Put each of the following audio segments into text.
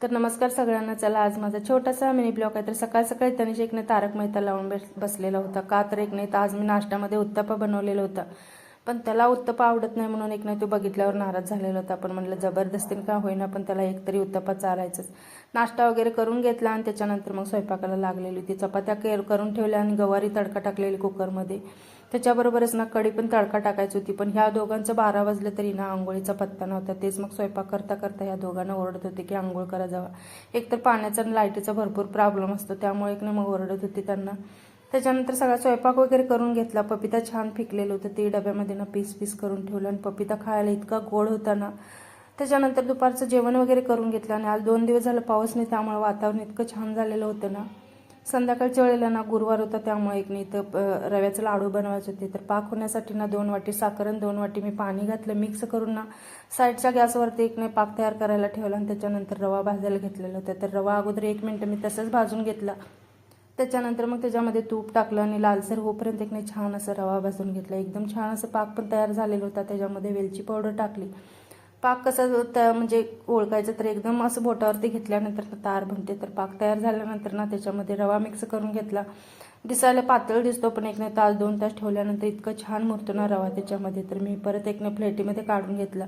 तर नमस्कार सगळ्यांना। चला आज माझा छोटासा मिनी ब्लॉग आहे। तर सकाळ सकाळी तनिष एकने तारक मेहता लावून बसलेला होता। का तर एकने आज मी नाश्त्यामध्ये उत्तप्पा बनवलेला होता, पण त्याला उत्तप्पा आवडत नाही म्हणून एकने तो बघितल्यावर नाराज झालेला होता। पण म्हणलं जबरदस्तीने का होईना पण त्याला एकतरी उत्तप्पा चारायचंच। नाश्ता वगैरे करून घेतला आणि त्याच्यानंतर मग स्वयंपाकाला लागलेली होती। चपात्या करून ठेवल्या आणि गवारी तडका टाकलेली कुकरमध्ये। त्याच्याबरोबरच ना कढी पण तडका टाकायची होती, पण ह्या दोघांचं 12 वाजले तरी ना आंघोळीचा पत्ता नव्हता। तेच मग स्वयंपाक करता करता ह्या दोघांना ओरडत होते की आंघोळ करा जावा। एक तर पाण्याचा आणि लाईटीचा भरपूर प्रॉब्लेम असतो, त्यामुळे एक मग ओरडत होती त्यांना। त्याच्यानंतर सगळा स्वयंपाक वगैरे करून घेतला। पपिता छान पिकलेलं होतं, ते डब्यामध्ये ना पीस पीस करून ठेवलं आणि पपिता खायला इतका गोड होता ना। त्याच्यानंतर दुपारचं जेवण वगैरे करून घेतलं आणि आज 2 दिवस झालं पाऊस नाही, त्यामुळे वातावरण इतकं छान झालेलं होतं ना। संध्याकाळच्या वेळेला ना गुरुवार होता, त्यामुळे एक इथं रव्याचे लाडू बनवायचे होते। तर पाक होण्यासाठी ना 2 वाटी साखर आणि 2 वाटी मी पाणी घातलं, मिक्स करून ना साईडच्या गॅसवरती एकने पाक तयार करायला ठेवला आणि त्याच्यानंतर रवा भाजायला घेतलेला होता। तर रवा अगोदर 1 मिनिट मी तसंच भाजून घेतला। त्याच्यानंतर मग त्याच्यामध्ये तूप टाकलं आणि लालसर होईपर्यंत एकने छान असं रवा भाजून घेतला। एकदम छान असं पाक पण तयार झालेला होता। त्याच्यामध्ये वेलची पावडर टाकली। पाक कसं म्हणजे ओळखायचं तर एकदम असं बोटावरती घेतल्यानंतर तार बनते। तर पाक तयार झाल्यानंतर ना त्याच्यामध्ये रवा मिक्स करून घेतला। दिसायला पातळ दिसतो, पण एकने तास 2 तास ठेवल्यानंतर इतकं छान मुरतो ना रवा त्याच्यामध्ये। तर मी परत एकने प्लेटीमध्ये काढून घेतला।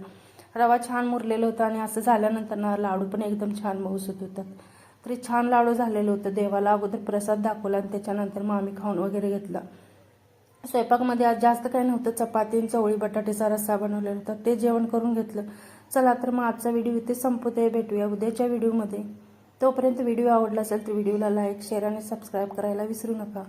रवा छान मुरलेला होता आणि असं झाल्यानंतर ना लाडू पण एकदम छान मऊसूत होतात। तरी छान लाडू झालेलं होतं। देवाला अगोदर प्रसाद दाखवला आणि त्याच्यानंतर मग आम्ही खाऊन वगैरे घेतला। स्वयंपाकमध्ये आज जास्त काही नव्हतं, चपाती चवळी बटाट्याचा रस्सा बनवलेला होता, ते जेवण करून घेतलं। चला तर मग आजचा व्हिडिओ इथे संपवते, भेटूया उद्याच्या व्हिडिओमध्ये। तोपर्यंत व्हिडिओ आवडला असेल तर व्हिडिओला लाईक शेअर आणि सबस्क्राईब करायला विसरू नका।